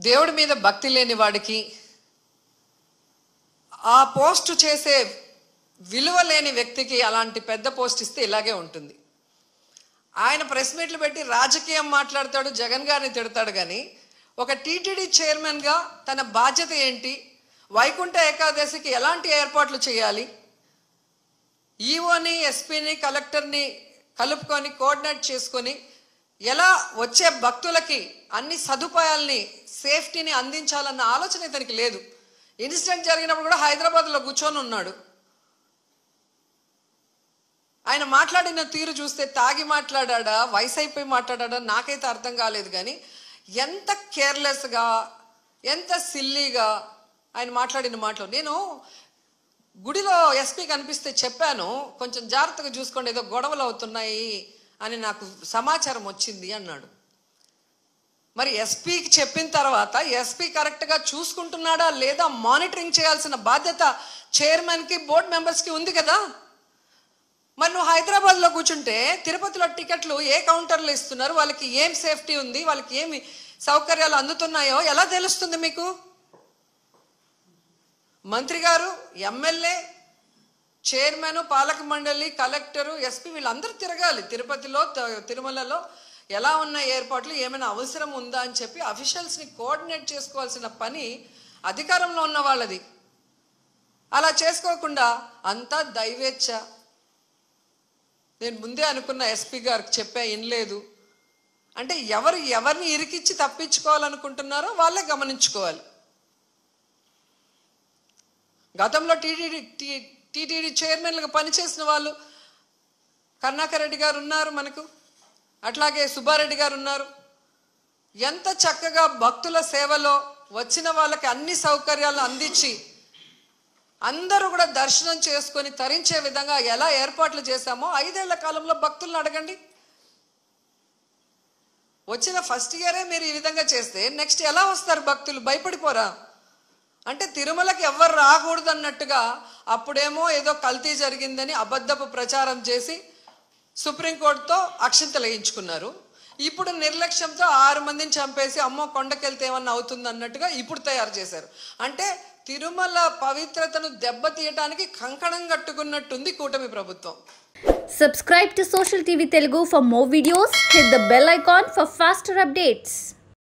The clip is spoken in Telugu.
దేవుడి మీద భక్తి లేని వాడికి ఆ పోస్ట్ చేసే విలువ లేని వ్యక్తికి అలాంటి పెద్ద పోస్ట్ ఇస్తే ఇలాగే ఉంటుంది. ఆయన ప్రెస్ మీట్లు పెట్టి రాజకీయం మాట్లాడతాడు, జగన్ గారిని తిడతాడు. కానీ ఒక టీటీడీ చైర్మన్గా తన బాధ్యత ఏంటి, వైకుంఠ ఏకాదశికి ఎలాంటి ఏర్పాట్లు చేయాలి, ఈఓని ఎస్పీని కలెక్టర్ని కలుపుకొని కోఆర్డినేట్ చేసుకొని ఎలా వచ్చే భక్తులకి అన్ని సదుపాయాల్ని సేఫ్టీని అందించాలన్న ఆలోచన ఇతనికి లేదు. ఇన్సిడెంట్ జరిగినప్పుడు కూడా హైదరాబాద్లో కూర్చొని ఉన్నాడు. ఆయన మాట్లాడిన తీరు చూస్తే తాగి మాట్లాడా, వయసు అయిపోయి మాట్లాడా నాకైతే అర్థం కాలేదు. కానీ ఎంత కేర్లెస్గా, ఎంత సిల్లీగా ఆయన మాట్లాడిన మాటలు. నేను గుడిలో ఎస్పీ కనిపిస్తే చెప్పాను, కొంచెం జాగ్రత్తగా చూసుకోండి, ఏదో గొడవలు అవుతున్నాయి అని నాకు సమాచారం వచ్చింది అన్నాడు. మరి ఎస్పీకి చెప్పిన తర్వాత ఎస్పీ కరెక్ట్గా చూసుకుంటున్నాడా లేదా మానిటరింగ్ చేయాల్సిన బాధ్యత చైర్మన్కి, బోర్డు మెంబర్స్కి ఉంది కదా. మరి నువ్వు హైదరాబాద్లో కూర్చుంటే తిరుపతిలో టికెట్లు ఏ కౌంటర్లో ఇస్తున్నారు, వాళ్ళకి ఏం సేఫ్టీ ఉంది, వాళ్ళకి ఏమి సౌకర్యాలు అందుతున్నాయో ఎలా తెలుస్తుంది మీకు? మంత్రి గారు, ఎమ్మెల్యే, చైర్మన్, పాలక మండలి, కలెక్టరు, ఎస్పీ వీళ్ళందరూ తిరగాలి. తిరుపతిలో, తిరుమలలో ఎలా ఉన్న ఏర్పాట్లు, ఏమైనా అవసరం ఉందా అని చెప్పి అఫీషియల్స్ని కోఆర్డినేట్ చేసుకోవాల్సిన పని అధికారంలో ఉన్న వాళ్ళది. అలా చేసుకోకుండా అంతా దైవేచ్ఛ. నేను ముందే అనుకున్న ఎస్పీ గారికి చెప్పా, వినలేదు అంటే ఎవరిని ఇరికిచ్చి తప్పించుకోవాలనుకుంటున్నారో వాళ్ళే గమనించుకోవాలి. గతంలో టీటీడీ చైర్మన్లుగా పనిచేసిన వాళ్ళు కరుణాకర్ రెడ్డి గారు ఉన్నారు మనకు, అట్లాగే సుబ్బారెడ్డి గారు ఉన్నారు. ఎంత చక్కగా భక్తుల సేవలో వచ్చిన వాళ్ళకి అన్ని సౌకర్యాలను అందించి అందరూ కూడా దర్శనం చేసుకొని తరించే విధంగా ఎలా ఏర్పాట్లు చేశామో 5 ఏళ్ల కాలంలో భక్తులను అడగండి. వచ్చిన ఫస్ట్ ఇయరే మీరు ఈ విధంగా చేస్తే నెక్స్ట్ ఎలా వస్తారు భక్తులు? భయపడిపోరా? అంటే తిరుమలకి ఎవ్వరు రాకూడదు అన్నట్టుగా అప్పుడేమో ఏదో కల్తీ జరిగిందని అబద్ధపు ప్రచారం చేసి సుప్రీంకోర్టుతో అక్షింతలు వేయించుకున్నారు. ఇప్పుడు నిర్లక్ష్యంతో 6 మందిని చంపేసి అమ్మో కొండకెళ్తే ఏమన్నా అవుతుంది అన్నట్టుగా ఇప్పుడు తయారు చేశారు. అంటే తిరుమల పవిత్రతను దెబ్బతీయడానికి కంకణం కట్టుకున్నట్టుంది కూటమి ప్రభుత్వం. Subscribe to Social TV Telugu for more videos. Hit the bell icon for faster updates.